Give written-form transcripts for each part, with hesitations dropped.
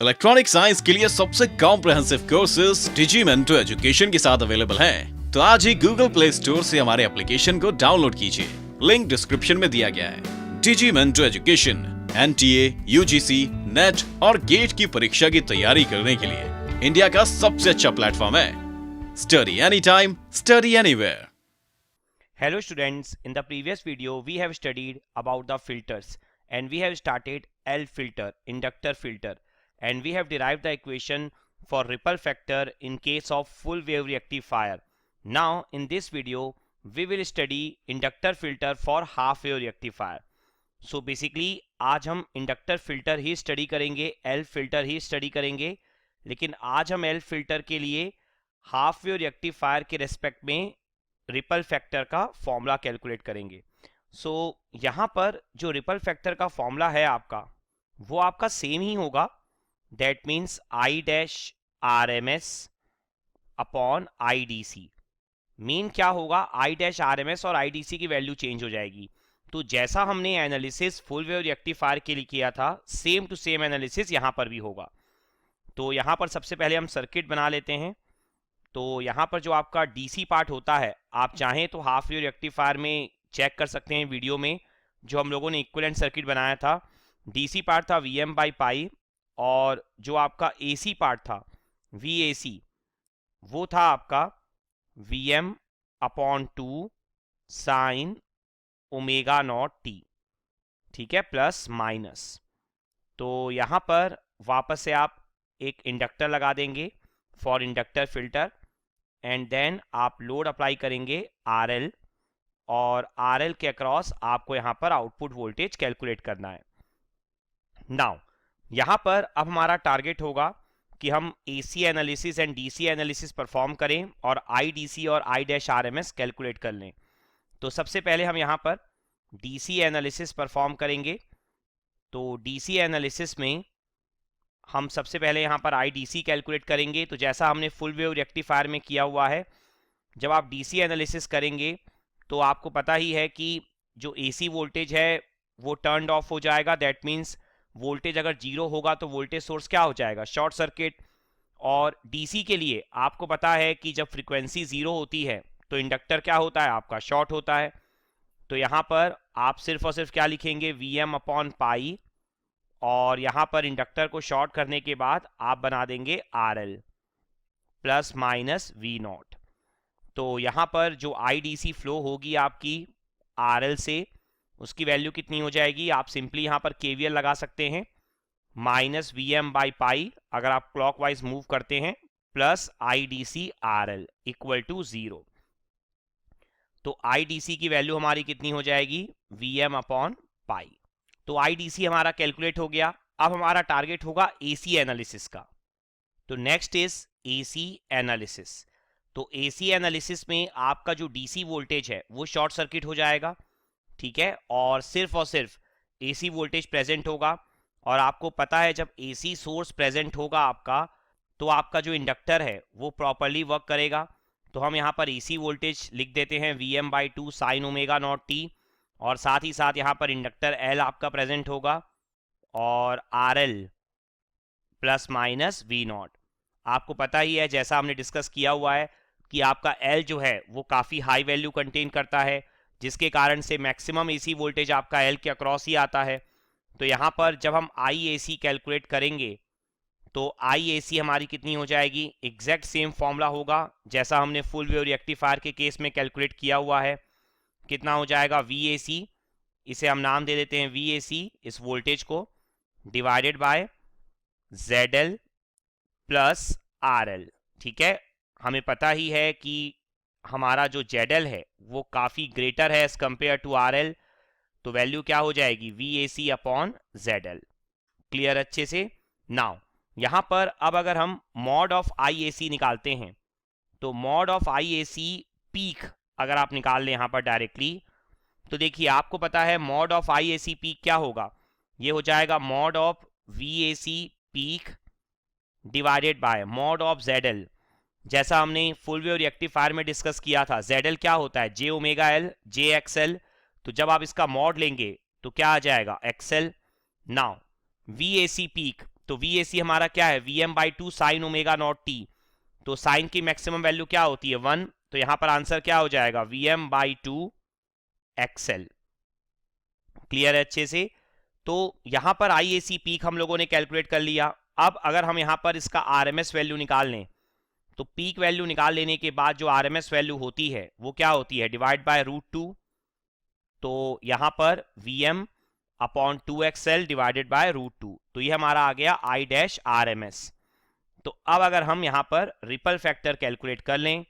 Electronic science के लिए सबसे कॉम्प्रिहेंसिव कोर्सेज डिजीमेंटो एजुकेशन के साथ अवेलेबल हैं। तो आज ही गूगल प्ले स्टोर से हमारे एप्लीकेशन को डाउनलोड कीजिए, लिंक डिस्क्रिप्शन में दिया गया है। डिजीमेंटो एजुकेशन NTA, UGC, नेट और गेट की परीक्षा की तैयारी करने के लिए इंडिया का सबसे अच्छा प्लेटफॉर्म है। Study any time, study anywhere. Hello students, in the previous video we have studied about the filters and we have started L filter, inductor filter, and we have derived the equation for ripple factor in case of full wave rectifier. Now in this video we will study inductor filter for half wave rectifier. So basically आज हम inductor filter ही study करेंगे, L filter ही study करेंगे, लेकिन आज हम L filter के लिए half wave rectifier के रेस्पेक्ट में रिपल फैक्टर का फॉर्मूला कैलकुलेट करेंगे। सो यहाँ पर जो रिपल फैक्टर का फॉर्मूला है आपका, वो आपका सेम ही होगा। That means I dash R M S upon I D C. Mean क्या होगा, I dash R M S और आई डी सी की वैल्यू चेंज हो जाएगी। तो जैसा हमने एनालिसिस फुल वेव रेक्टिफायर के लिए किया था, सेम टू सेम एनालिसिस यहाँ पर भी होगा। तो यहाँ पर सबसे पहले हम सर्किट बना लेते हैं। तो यहाँ पर जो आपका डीसी पार्ट होता है, आप चाहें तो हाफ वेव रेक्टिफायर में चेक कर सकते हैं वीडियो में, जो हम लोगों ने इक्विवेलेंट सर्किट बनाया था। डीसी पार्ट था वीएम बाई पाई, और जो आपका एसी पार्ट था वीएसी, वो था आपका VM upon 2 sine omega naught T, ठीक है, प्लस माइनस। तो यहाँ पर वापस से आप एक इंडक्टर लगा देंगे for inductor filter, and then आप लोड अप्लाई करेंगे RL, और RL के अक्रॉस आपको यहाँ पर आउटपुट वोल्टेज कैलकुलेट करना है। नाउ यहाँ पर अब हमारा टारगेट होगा कि हम AC analysis and DC analysis perform करें और IDC और I डैश RMS कैलकुलेट कर लें। तो सबसे पहले हम यहाँ पर DC एनालिसिस परफॉर्म करेंगे। तो DC एनालिसिस में हम सबसे पहले यहाँ पर IDC कैलकुलेट करेंगे। तो जैसा हमने फुल वेव रेक्टिफायर में किया हुआ है, जब आप DC एनालिसिस करेंगे तो आपको पता ही है कि जो AC वोल्टेज है वो टर्न्ड ऑफ हो जाएगा। दैट मीन्स वोल्टेज अगर जीरो होगा तो वोल्टेज सोर्स क्या हो जाएगा, शॉर्ट सर्किट। और DC के लिए आपको पता है कि जब फ्रीक्वेंसी जीरो होती है तो इंडक्टर क्या होता है आपका, शॉर्ट होता है। तो यहाँ पर आप सिर्फ और सिर्फ क्या लिखेंगे, VM अपॉन पाई, और यहाँ पर इंडक्टर को शॉर्ट करने के बाद आप बना देंगे RL plus minus V not. तो यहाँ पर जो IDC फ्लो होगी आपकी RL से, उसकी वैल्यू कितनी हो जाएगी, आप सिंपली यहाँ पर KVL लगा सकते हैं, माइनस VM बाई पाई अगर आप क्लॉकवाइज मूव करते हैं, plus IDC RL equal to 0। तो IDC की वैल्यू हमारी कितनी हो जाएगी, VM अपॉन पाई। तो IDC हमारा कैलकुलेट हो गया। अब हमारा टारगेट होगा AC एनालिसिस का। तो नेक्स्ट इज AC एनालिसिस। तो AC एनालिसिस में आपका जो DC वोल्टेज है वो शॉर्ट सर्किट हो जाएगा, ठीक है, और सिर्फ AC वोल्टेज प्रेजेंट होगा। और आपको पता है जब AC सोर्स प्रेजेंट होगा आपका, तो आपका जो इंडक्टर है वो प्रॉपरली वर्क करेगा। तो हम यहाँ पर AC वोल्टेज लिख देते हैं VM by 2 sine omega naught T, और साथ ही साथ यहाँ पर इंडक्टर L आपका प्रेजेंट होगा, और RL plus minus V not. आपको पता ही है, जैसा हमने डिस्कस किया हुआ है, कि आपका L जो है वो काफ़ी हाई वैल्यू कंटेन करता है, जिसके कारण से मैक्सिमम AC वोल्टेज आपका L के अक्रॉस ही आता है। तो यहाँ पर जब हम IAC कैलकुलेट करेंगे तो IAC हमारी कितनी हो जाएगी, एग्जैक्ट सेम फॉर्मूला होगा जैसा हमने फुल वेव रेक्टिफायर के केस में कैलकुलेट किया हुआ है। कितना हो जाएगा, VAC, इसे हम नाम दे देते हैं VAC इस वोल्टेज को, divided by ZL plus RL, ठीक है। हमें पता ही है कि हमारा जो ZL है वो काफ़ी ग्रेटर है एज कंपेयर टू RL, तो वैल्यू क्या हो जाएगी, VAC अपॉन ZL। क्लियर अच्छे से। नाउ यहाँ पर अब अगर हम मॉड ऑफ IAC निकालते हैं, तो मॉड ऑफ IAC पीक अगर आप निकाल लें यहाँ पर डायरेक्टली, तो देखिए आपको पता है मॉड ऑफ IAC पीक क्या होगा, ये हो जाएगा mod of VAC peak divided by mod of ZL। जैसा हमने फुल वेव रेक्टिफायर में डिस्कस किया था, ZL क्या होता है, J omega L J XL। तो जब आप इसका मॉड लेंगे तो क्या आ जाएगा, XL। नाउ VAC पीक तो VAC हमारा क्या है, Vm/2 sine omega naught T. तो साइन की मैक्सिमम वैल्यू क्या होती है 1, तो यहां पर आंसर क्या हो जाएगा Vm/2 XL। क्लियर है अच्छे से। तो यहां पर IAC पीक हम लोगों ने कैलकुलेट कर लिया। अब अगर हम यहां पर इसका RMS वैल्यू निकाल लें, तो पीक वैल्यू निकाल लेने के बाद जो RMS वैल्यू होती है वो क्या होती है, डिवाइड बाय √2। तो यहां पर Vm/2XL डिवाइडेड बाय √2, तो ये हमारा आ गया I-RMS। तो अब अगर हम यहां पर रिपल फैक्टर कैलकुलेट कर लें,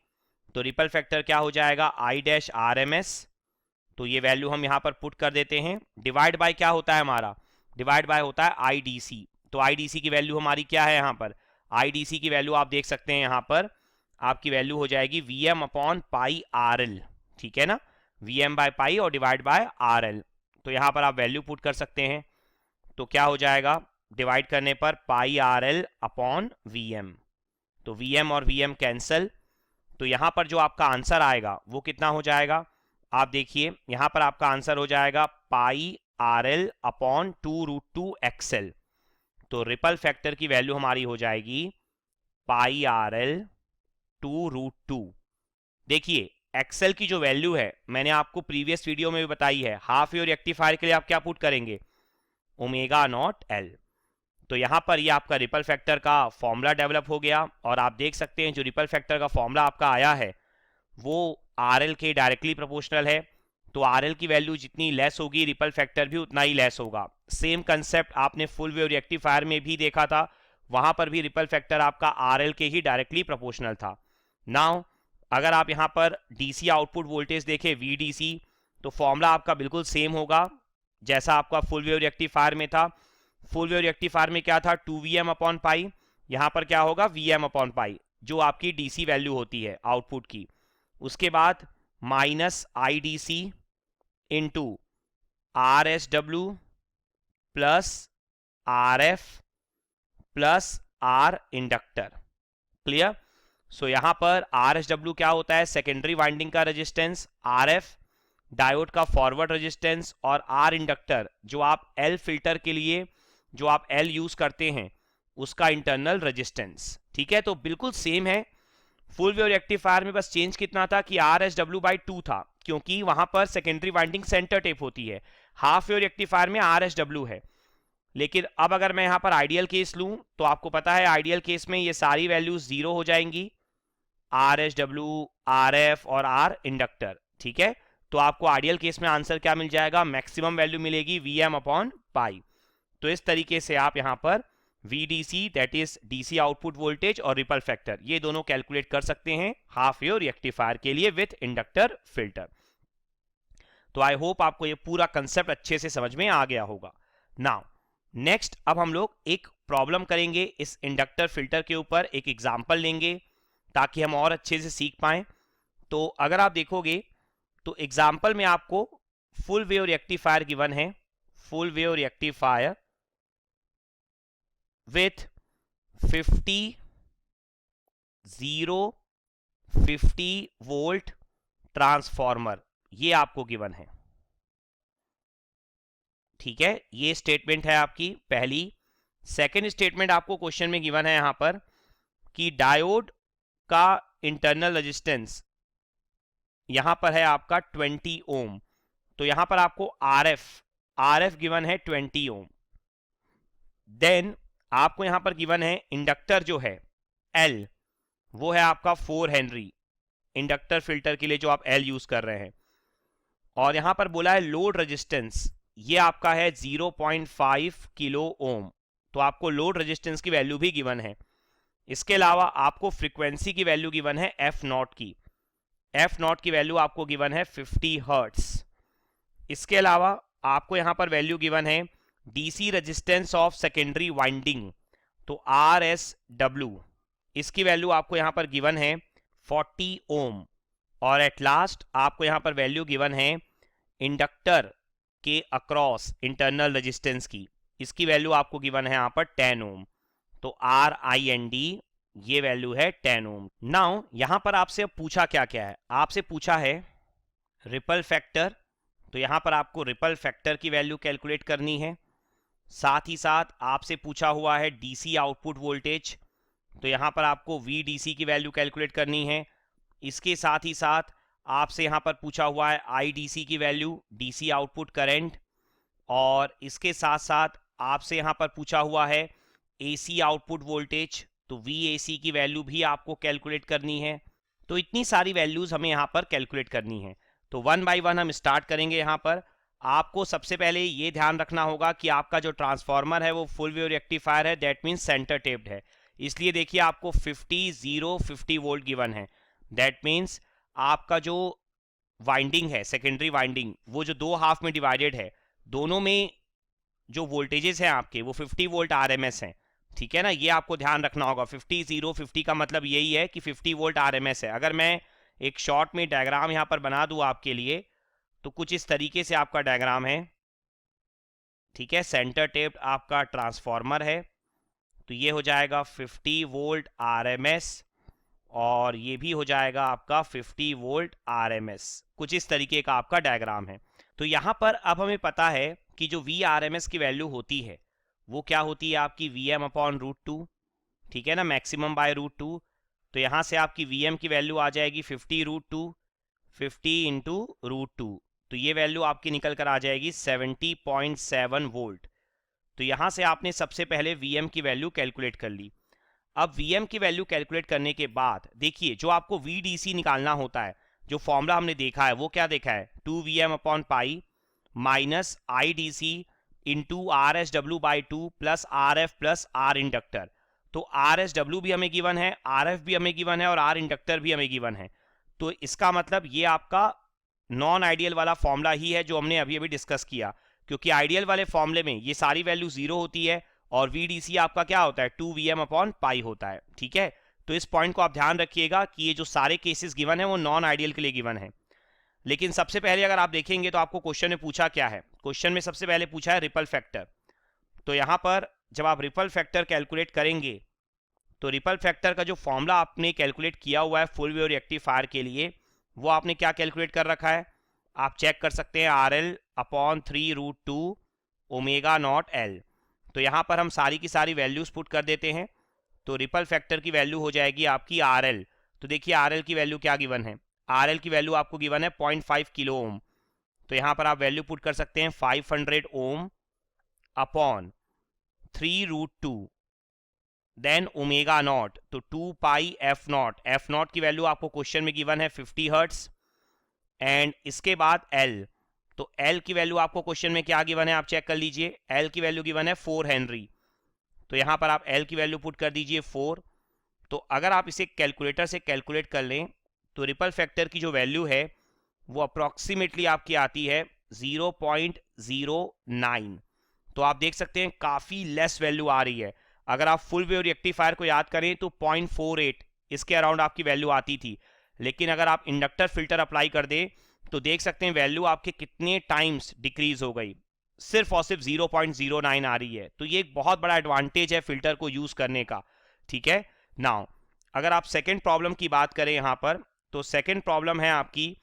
तो रिपल फैक्टर क्या हो जाएगा I-RMS। तो ये वैल्यू हम यहां पर पुट कर देते हैं। डिवाइड बाय क्या होता है हमारा, डिवाइड बाय होता है IDC। तो IDC की वैल्यू हमारी क्या है, यहाँ पर IDC की वैल्यू आप देख सकते हैं, यहाँ पर आपकी वैल्यू हो जाएगी Vm/πRL। ठीक है ना, Vm/π और डिवाइड बाय RL। तो यहाँ पर आप वैल्यू पुट कर सकते हैं। तो क्या हो जाएगा, डिवाइड करने पर πRL/Vm। तो Vm और Vm कैंसल। तो यहाँ पर जो आपका आंसर आएगा वो कितना हो जाएगा, आप देखिए यहाँ पर आपका आंसर हो जाएगा πRL/2√2XL। तो रिपल फैक्टर की वैल्यू हमारी हो जाएगी πRL/2√2। देखिए एक्सेल की जो वैल्यू है मैंने आपको प्रीवियस वीडियो में भी बताई है, हाफ वेव रेक्टिफायर के लिए आप क्या पुट करेंगे, ω0L। तो यहां पर ये आपका रिपल फैक्टर का फॉर्मूला डेवलप हो गया, और आप देख सकते हैं जो रिपल फैक्टर का फॉर्मूला आपका आया है वो RL के डायरेक्टली प्रोपोर्शनल है। तो RL की वैल्यू जितनी लेस होगी रिपल फैक्टर भी उतना ही लेस होगा। सेम कंसेप्ट आपने फुल वेव रेक्टिफायर में भी देखा था, वहां पर भी रिपल फैक्टर आपका RL के ही डायरेक्टली प्रोपोर्शनल था। नाउ अगर आप यहां पर DC आउटपुट वोल्टेज देखें VDC, तो फॉर्मूला आपका बिल्कुल सेम होगा जैसा आपका फुल वेव रेक्टिफायर में था। फुल वेव रेक्टिफायर में क्या था 2Vm/π, यहां पर क्या होगा Vm/π, जो आपकी DC वैल्यू होती है आउटपुट की। उसके बाद -IDC into RSW plus RF plus R inductor. Clear. So यहां पर RSW क्या होता है, सेकेंडरी वाइंडिंग का रेजिस्टेंस, RF डायोड का फॉरवर्ड रेजिस्टेंस, और R इंडक्टर जो आप L फिल्टर के लिए जो आप L यूज करते हैं उसका इंटरनल रेजिस्टेंस। ठीक है, तो बिल्कुल सेम है। फुल वेव रेक्टिफायर में बस चेंज कितना था कि RSW/2 था, क्योंकि वहां पर सेकेंडरी वाइंडिंग सेंटर टेप होती है। हाफ वेव रेक्टिफायर में RSW है। लेकिन अब अगर मैं यहां पर आइडियल केस लूं, तो आपको पता है आइडियल केस में ये सारी वैल्यूज 0 हो जाएंगी, RSW, RF और R इंडक्टर। ठीक है, तो आपको आइडियल केस में आंसर क्या मिल जाएगा, मैक्सिमम वैल्यू मिलेगी Vm/π। तो इस तरीके से आप यहां पर VDC that is DC output voltage और रिपल फैक्टर ये दोनों कैलकुलेट कर सकते हैं हाफ वेव रेक्टिफायर के लिए विथ इंडक्टर फिल्टर। तो आई होप आपको ये पूरा कंसेप्ट अच्छे से समझ में आ गया होगा। नाउ नेक्स्ट अब हम लोग एक प्रॉब्लम करेंगे इस इंडक्टर फिल्टर के ऊपर, एक एग्जांपल लेंगे ताकि हम और अच्छे से सीख पाएं। तो अगर आप देखोगे तो एग्जांपल में आपको फुल वेव रेक्टिफायर गिवन है, full wave rectifier with 50 volt transformer, ये आपको गिवन है। ठीक है, ये स्टेटमेंट है आपकी पहली। सेकंड स्टेटमेंट आपको क्वेश्चन में गिवन है यहां पर कि डायोड का इंटरनल रेजिस्टेंस यहां पर है आपका 20 ओम। तो यहां पर आपको RF गिवन है 20 ओम। देन आपको यहां पर गिवन है इंडक्टर जो है L, वो है आपका 4 हेनरी इंडक्टर फिल्टर के लिए जो आप L यूज कर रहे हैं। और यहां पर बोला है लोड रेजिस्टेंस, ये आपका है 0.5 किलो ओम। तो आपको लोड रेजिस्टेंस की वैल्यू भी गिवन है। इसके अलावा आपको फ्रीक्वेंसी की वैल्यू गिवन है F0 की। F0 की वैल्यू आपको गिवन है 50 हर्ट्स। इसके अलावा आपको यहां पर वैल्यू गिवन है DC resistance of secondary winding, तो RSW, इसकी वैल्यू आपको यहां पर गिवन है 40 ओम। और एट लास्ट आपको यहां पर वैल्यू गिवन है इंडक्टर के अक्रॉस इंटरनल रेजिस्टेंस की, इसकी वैल्यू आपको गिवन है यहां पर 10 ओम। तो RIND ये वैल्यू है 10 ओम। नाउ यहां पर आपसे पूछा क्या क्या है, आपसे पूछा है रिपल फैक्टर। तो यहां पर आपको रिपल फैक्टर की वैल्यू कैलकुलेट करनी है। साथ ही साथ आपसे पूछा हुआ है डीसी आउटपुट वोल्टेज, तो यहाँ पर आपको VDC की वैल्यू कैलकुलेट करनी है। इसके साथ ही साथ आपसे यहाँ पर पूछा हुआ है IDC की वैल्यू, DC आउटपुट करंट, और इसके साथ साथ आपसे यहाँ पर पूछा हुआ है AC आउटपुट वोल्टेज, तो VAC की वैल्यू भी आपको कैलकुलेट करनी है। तो इतनी सारी वैल्यूज हमें यहाँ पर कैलकुलेट करनी है। तो वन बाय वन हम स्टार्ट करेंगे। यहाँ पर आपको सबसे पहले ये ध्यान रखना होगा कि आपका जो ट्रांसफार्मर है वो फुल वेव रेक्टिफायर है, दैट मीन्स सेंटर टेप्ड है। इसलिए देखिए आपको 50 0 50 वोल्ट गिवन है। दैट मीन्स आपका जो वाइंडिंग है, सेकेंडरी वाइंडिंग, वो जो दो हाफ में डिवाइडेड है, दोनों में जो वोल्टेजेस हैं आपके वो 50 वोल्ट RMS हैं। ठीक है ना, ये आपको ध्यान रखना होगा। 50 0 50 का मतलब यही है कि 50 वोल्ट RMS है। अगर मैं एक शॉर्ट में डायग्राम यहाँ पर बना दूँ आपके लिए, तो कुछ इस तरीके से आपका डायग्राम है। ठीक है, सेंटर टेप्ड आपका ट्रांसफार्मर है, तो ये हो जाएगा 50 वोल्ट RMS, और ये भी हो जाएगा आपका 50 वोल्ट RMS। कुछ इस तरीके का आपका डायग्राम है। तो यहाँ पर अब हमें पता है कि जो VRMS की वैल्यू होती है वो क्या होती है आपकी Vm/√2। ठीक है ना, मैक्सिमम बाय √2। तो यहाँ से आपकी Vm की वैल्यू आ जाएगी 50√2, 50 इंटू √2, तो ये वैल्यू आपकी निकल कर आ जाएगी 70.7 वोल्ट। तो यहाँ से आपने सबसे पहले Vm की वैल्यू कैलकुलेट कर ली। अब Vm की वैल्यू कैलकुलेट करने के बाद देखिए जो आपको VDC निकालना होता है, जो फॉर्मूला हमने देखा है वो क्या देखा है, 2Vm/π minus IDC into RSW/2 plus RF plus R inductor. तो RSW भी हमें गिवन है, RF भी हमें गिवन है, और R इंडक्टर भी हमें गिवन है। तो इसका मतलब ये आपका नॉन आइडियल वाला फॉर्मूला ही है जो हमने अभी अभी डिस्कस किया, क्योंकि आइडियल वाले फॉर्मूले में ये सारी वैल्यू 0 होती है और VDC आपका क्या होता है, 2Vm/π होता है। ठीक है, तो इस पॉइंट को आप ध्यान रखिएगा कि ये जो सारे केसेस गिवन है वो नॉन आइडियल के लिए गिवन है। लेकिन सबसे पहले अगर आप देखेंगे तो आपको क्वेश्चन में पूछा क्या है, क्वेश्चन में सबसे पहले पूछा है रिपल फैक्टर। तो यहाँ पर जब आप रिपल फैक्टर कैलकुलेट करेंगे तो रिपल फैक्टर का जो फॉर्मूला आपने कैलकुलेट किया हुआ है फुल वेव रेक्टिफायर के लिए, वो आपने क्या कैलकुलेट कर रखा है, आप चेक कर सकते हैं, RL/3√2 ω0L। तो यहाँ पर हम सारी की सारी वैल्यूज पुट कर देते हैं। तो रिपल फैक्टर की वैल्यू हो जाएगी आपकी RL। तो देखिए RL की वैल्यू क्या गिवन है, RL की वैल्यू आपको गिवन है 0.5 किलो ओम। तो यहाँ पर आप वैल्यू पुट कर सकते हैं 500 ओम अपॉन 3√2, देन ω0, तो 2πf0। f0 की वैल्यू आपको क्वेश्चन में गिवन है 50 हर्ट्स, एंड इसके बाद L। तो L की वैल्यू आपको क्वेश्चन में क्या गिवन है, आप चेक कर लीजिए, L की वैल्यू गिवन है 4 हेनरी। तो यहाँ पर आप L की वैल्यू पुट कर दीजिए 4। तो अगर आप इसे कैलकुलेटर से कैलकुलेट कर लें तो रिपल फैक्टर की जो वैल्यू है वो अप्रॉक्सीमेटली आपकी आती है 0.09। तो आप देख सकते हैं काफ़ी लेस वैल्यू आ रही है। अगर आप फुल वेव रेक्टिफायर को याद करें तो 0.48 इसके अराउंड आपकी वैल्यू आती थी, लेकिन अगर आप इंडक्टर फिल्टर अप्लाई कर दें तो देख सकते हैं वैल्यू आपके कितने टाइम्स डिक्रीज हो गई, सिर्फ और सिर्फ 0.09 आ रही है। तो ये एक बहुत बड़ा एडवांटेज है फिल्टर को यूज़ करने का। ठीक है, नाउ अगर आप सेकेंड प्रॉब्लम की बात करें यहाँ पर, तो सेकेंड प्रॉब्लम है आपकी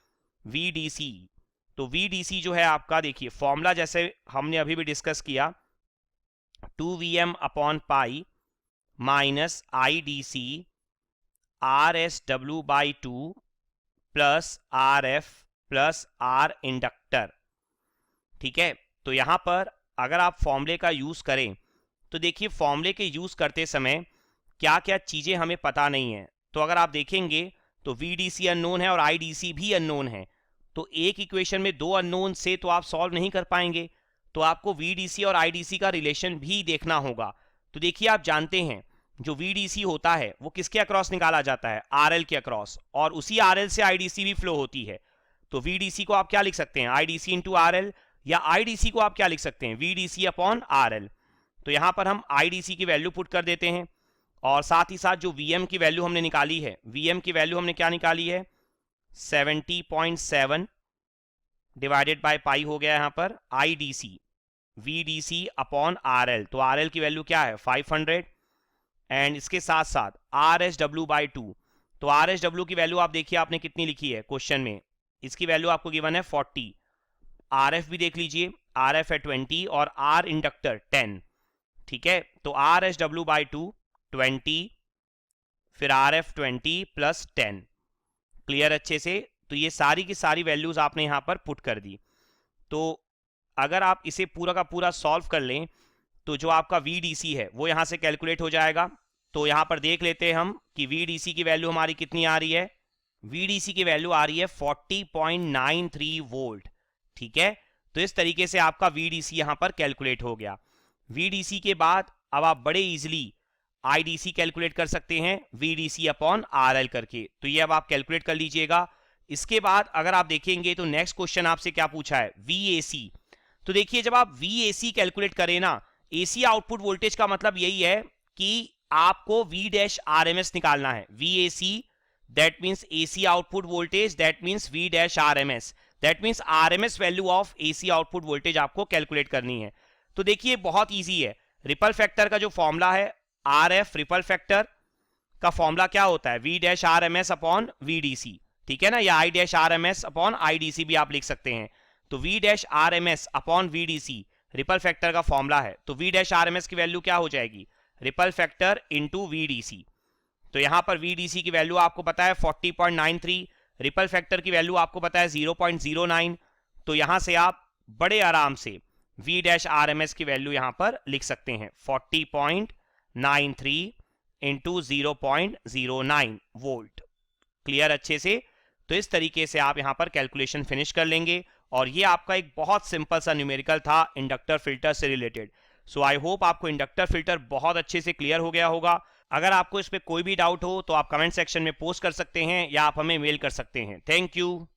VDC। तो VDC जो है आपका, देखिए फॉर्मूला जैसे हमने अभी भी डिस्कस किया, 2Vm/π minus IDC RSW/2 plus RF plus R inductor. ठीक है, तो यहाँ पर अगर आप फॉर्मूले का यूज़ करें तो देखिए फॉर्मूले के यूज़ करते समय क्या क्या चीज़ें हमें पता नहीं है। तो अगर आप देखेंगे तो VDC अननोन है और IDC भी अननोन है, तो एक इक्वेशन में दो अननोन से तो आप सॉल्व नहीं कर पाएंगे, तो आपको VDC और IDC का रिलेशन भी देखना होगा। तो देखिए आप जानते हैं जो VDC होता है वो किसके अक्रॉस निकाला जाता है, RL के अक्रॉस, और उसी RL से IDC भी फ्लो होती है। तो VDC को आप क्या लिख सकते हैं, IDC इंटू RL, या IDC को आप क्या लिख सकते हैं, VDC/RL। तो यहाँ पर हम IDC की वैल्यू पुट कर देते हैं, और साथ ही साथ जो Vm की वैल्यू हमने निकाली है, Vm की वैल्यू हमने क्या निकाली है, 70.7 डिवाइडेड बाय पाई हो गया यहाँ पर IDC, VDC/RL। तो RL की वैल्यू क्या है 500, एंड इसके साथ साथ RSW/2। तो RSW की वैल्यू आप देखिए आपने कितनी लिखी है क्वेश्चन में, इसकी वैल्यू आपको गिवन है 40। RF भी देख लीजिए, RF है 20 और R इंडक्टर 10, ठीक है। तो RSW बाई 2 20, फिर RF 20 प्लस 10, क्लियर अच्छे से। तो ये सारी की सारी वैल्यूज आपने यहाँ पर पुट कर दी। तो अगर आप इसे पूरा का पूरा सॉल्व कर लें तो जो आपका VDC है वो यहाँ से कैलकुलेट हो जाएगा। तो यहाँ पर देख लेते हैं हम कि VDC की वैल्यू हमारी कितनी आ रही है। VDC की वैल्यू आ रही है 40.93 वोल्ट, ठीक है। तो इस तरीके से आपका VDC यहाँ पर कैलकुलेट हो गया। VDC के बाद अब आप बड़े इजीली IDC कैलकुलेट कर सकते हैं VDC अपॉन RL करके। तो ये अब आप कैलकुलेट कर लीजिएगा। इसके बाद अगर आप देखेंगे तो नेक्स्ट क्वेश्चन आपसे क्या पूछा है, VAC। तो देखिए जब आप VAC कैलकुलेट करें ना, AC आउटपुट वोल्टेज का मतलब यही है कि आपको V-RMS निकालना है। VAC that means AC output voltage, that means V-RMS, that means RMS value of AC output voltage आपको कैलकुलेट करनी है। तो देखिए बहुत इजी है। रिपल फैक्टर का जो फॉर्मूला है, RF रिपल फैक्टर का फॉर्मूला क्या होता है, V-RMS अपॉन VDC, ठीक है ना, या I-RMS अपॉन IDC भी आप लिख सकते हैं। तो V-RMS upon VDC ripple factor का फॉर्मूला है। तो V-RMS की वैल्यू क्या हो जाएगी, रिपल फैक्टर इंटू VDC। तो यहां पर VDC की वैल्यू आपको पता है 40.93, रिपल फैक्टर की वैल्यू आपको पता है 0.09। तो यहां से आप बड़े आराम से V-RMS की वैल्यू यहां पर लिख सकते हैं 40.93 इंटू 0.09 वोल्ट, क्लियर अच्छे से। तो इस तरीके से आप यहां पर कैलकुलेशन फिनिश कर लेंगे और ये आपका एक बहुत सिंपल सा न्यूमेरिकल था इंडक्टर फिल्टर से रिलेटेड। सो आई होप आपको इंडक्टर फिल्टर बहुत अच्छे से क्लियर हो गया होगा। अगर आपको इस पे कोई भी डाउट हो तो आप कमेंट सेक्शन में पोस्ट कर सकते हैं या आप हमें मेल कर सकते हैं। Thank you.